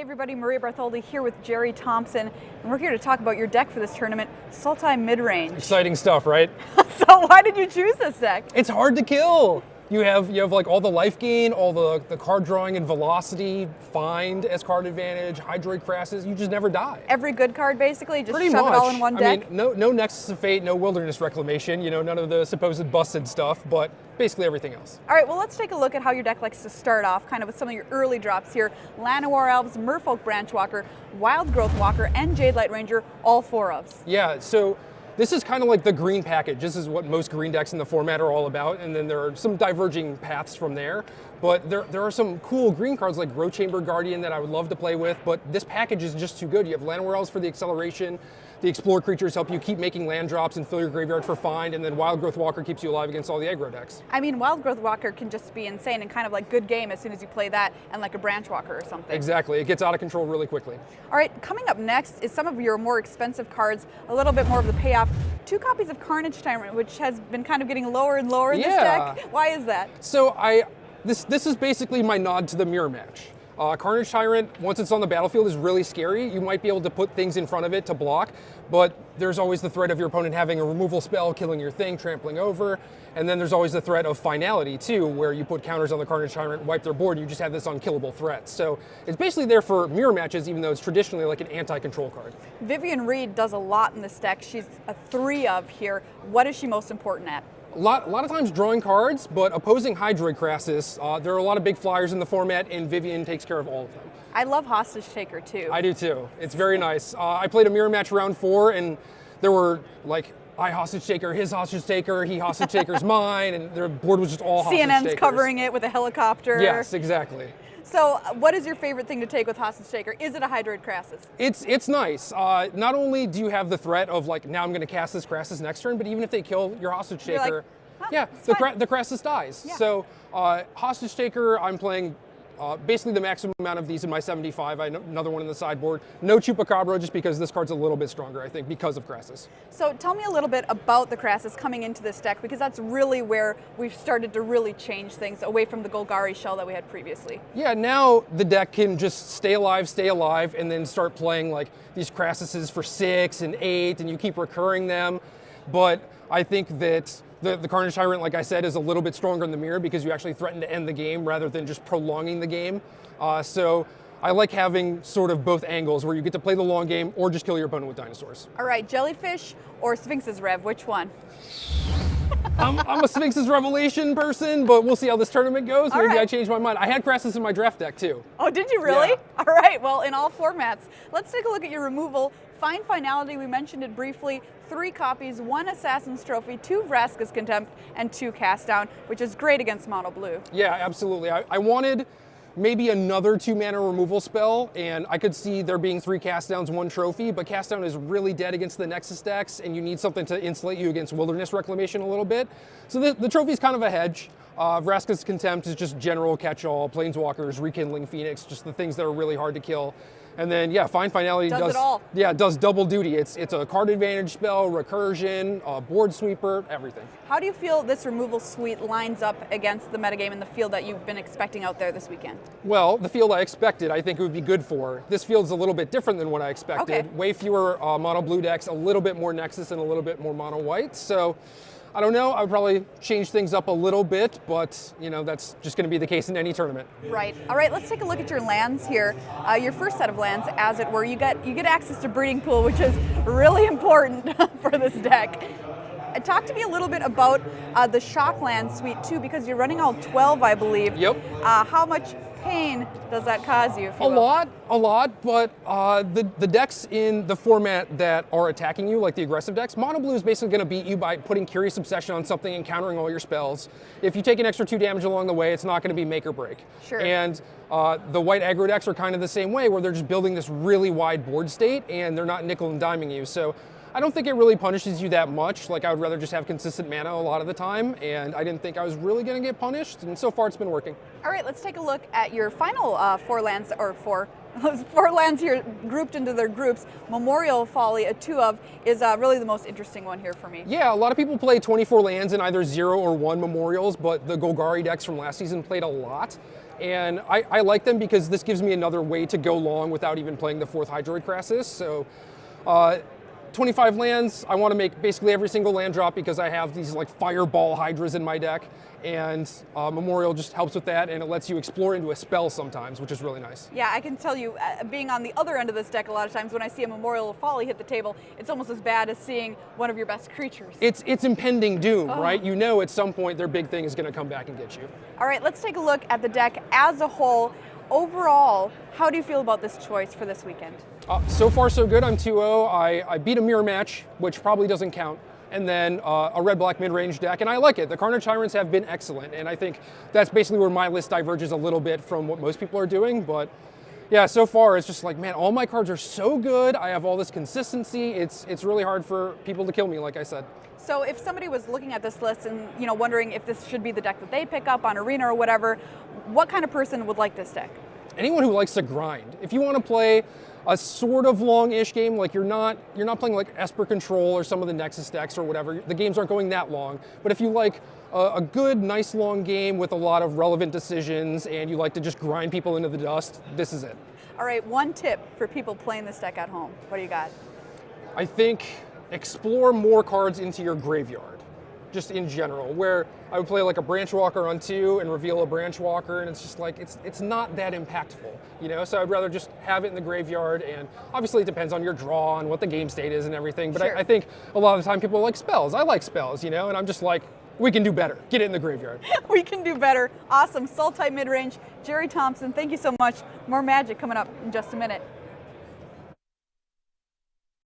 everybody, Maria Bartholdi here with Gerry Thompson, and we're here to talk about your deck for this tournament, Sultai Midrange. Exciting stuff, right? So why did you choose this deck? It's hard to kill. You have like all the life gain, all the card drawing and velocity, find as card advantage, Hydroid Crassus, you just never die. Every good card basically, just Pretty shove much. it all in one deck? I mean, no Nexus of Fate, no Wilderness Reclamation, none of the supposed busted stuff, but basically everything else. All right, well let's take a look at how your deck likes to start off, kind of with some of your early drops here. Llanowar Elves, Merfolk Branchwalker, Wild Growth Walker, and Jade Light Ranger, all 4-ofs. Yeah, so this is kind of like the green package. This is what most green decks in the format are all about, and then there are some diverging paths from there. But there are some cool green cards like Growth Chamber Guardian that I would love to play with, but this package is just too good. You have Llanowar Elves for the acceleration, the Explore creatures help you keep making land drops and fill your graveyard for find, and then Wild Growth Walker keeps you alive against all the aggro decks. I mean, Wild Growth Walker can just be insane and kind of like good game as soon as you play that and like a Branchwalker or something. Exactly, it gets out of control really quickly. All right, coming up next is some of your more expensive cards, a little bit more of the payoff. 2 copies of Carnage Tyrant, which has been kind of getting lower and lower in this deck. Why is that? So this is basically my nod to the mirror match. Carnage Tyrant, once it's on the battlefield, is really scary. You might be able to put things in front of it to block, but there's always the threat of your opponent having a removal spell, killing your thing, trampling over, and then there's always the threat of finality too, where you put counters on the Carnage Tyrant, wipe their board, and you just have this unkillable threat. So it's basically there for mirror matches, even though it's traditionally like an anti-control card. Vivian Reed does a lot in this deck. She's a 3-of here. What is she most important at? A lot of times drawing cards, but opposing Hydroid Crassus, there are a lot of big flyers in the format, and Vivian takes care of all of them. I love Hostage Taker too. I do too. It's very nice. I played a mirror match round 4, and there were like, I hostage taker, his hostage taker, he hostage taker's mine, and their board was just all hostage takers. CNN's covering it with a helicopter. Yes, exactly. So what is your favorite thing to take with Hostage Taker? Is it a Hydroid Crassus? It's nice. Not only do you have the threat of like, now I'm going to cast this Crassus next turn, but even if they kill your Hostage Taker, the Crassus dies. Yeah. So Hostage Taker, I'm playing basically the maximum amount of these in my 75. I know another one in the sideboard. No Chupacabra, just because this card's a little bit stronger, I think, because of Crassus. So tell me a little bit about the Crassus coming into this deck, because that's really where we've started to really change things away from the Golgari shell that we had previously. Yeah, now the deck can just stay alive, and then start playing like these Crassuses for 6 and 8, and you keep recurring them. But I think that the Carnage Tyrant, like I said, is a little bit stronger in the mirror because you actually threaten to end the game rather than just prolonging the game. So I like having sort of both angles where you get to play the long game or just kill your opponent with dinosaurs. All right, Jellyfish or Sphinx's Rev, which one? I'm a Sphinx's Revelation person, but we'll see how this tournament goes. Maybe right. I changed my mind. I had Crassus in my draft deck too. Oh, did you really? Yeah. All right, well, in all formats. Let's take a look at your removal. Find Finality, we mentioned it briefly. 3 copies, 1 Assassin's Trophy, 2 Vraska's Contempt, and 2 Cast Down, which is great against mono blue. Yeah, absolutely. I wanted maybe another 2-mana removal spell, and I could see there being 3 Cast Downs, 1 Trophy, but Cast Down is really dead against the Nexus decks, and you need something to insulate you against Wilderness Reclamation a little bit. So the Trophy's kind of a hedge. Vraska's Contempt is just general catch-all, Planeswalkers, Rekindling Phoenix, just the things that are really hard to kill. And then, yeah, Find Finality does it all. Yeah, it does double duty. It's a card advantage spell, recursion, board sweeper, everything. How do you feel this removal suite lines up against the metagame and the field that you've been expecting out there this weekend? Well, the field I expected, I think it would be good for. This field's a little bit different than what I expected. Okay. Way fewer mono blue decks, a little bit more Nexus, and a little bit more mono white. So I don't know, I would probably change things up a little bit, but that's just going to be the case in any tournament. Right. All right, let's take a look at your lands here. Your first set of lands, as it were. You get access to Breeding Pool, which is really important for this deck. Talk to me a little bit about the Shockland suite too, because you're running all 12, I believe. Yep. How much pain does that cause you? A lot, but the decks in the format that are attacking you, like the aggressive decks, mono blue is basically going to beat you by putting Curious Obsession on something and countering all your spells. If you take an extra 2 damage along the way, it's not going to be make or break. Sure. And the white aggro decks are kind of the same way, where they're just building this really wide board state, and they're not nickel and diming you. So I don't think it really punishes you that much. Like, I would rather just have consistent mana a lot of the time, and I didn't think I was really going to get punished, and so far it's been working. All right, let's take a look at your final 4 lands, or 4 lands here grouped into their groups. Memorial Folly, a 2-of, is really the most interesting one here for me. Yeah, a lot of people play 24 lands in either 0 or 1 Memorials, but the Golgari decks from last season played a lot. And I like them because this gives me another way to go long without even playing the 4th Hydroid Crassus. So 25 lands, I want to make basically every single land drop because I have these like fireball hydras in my deck, and Memorial just helps with that, and it lets you explore into a spell sometimes, which is really nice. Yeah, I can tell you, being on the other end of this deck, a lot of times when I see a Memorial of Folly hit the table, it's almost as bad as seeing one of your best creatures. It's impending doom, right? You know at some point their big thing is going to come back and get you. All right, let's take a look at the deck as a whole. Overall, how do you feel about this choice for this weekend? So far so good. I'm 2-0. I beat a mirror match, which probably doesn't count, and then a red-black mid-range deck, and I like it. The Carnage Tyrants have been excellent, and I think that's basically where my list diverges a little bit from what most people are doing, but yeah, so far it's just like, man, all my cards are so good. I have all this consistency. It's really hard for people to kill me, like I said. So if somebody was looking at this list and wondering if this should be the deck that they pick up on Arena or whatever, what kind of person would like this deck? Anyone who likes to grind. If you want to play a sort of long-ish game, like you're not playing like Esper Control or some of the Nexus decks or whatever, the games aren't going that long, but if you like a good, nice long game with a lot of relevant decisions and you like to just grind people into the dust, this is it. All right, one tip for people playing this deck at home. What do you got? I think explore more cards into your graveyard, just in general, where I would play like a Branch Walker on 2 and reveal a Branch Walker, and it's just like, it's not that impactful, so I'd rather just have it in the graveyard, and obviously it depends on your draw and what the game state is and everything, but Sure. I think a lot of the time people like spells. I like spells, and I'm just like, we can do better. Get it in the graveyard. We can do better. Awesome. Sultai Midrange, Gerry Thompson, thank you so much. More magic coming up in just a minute.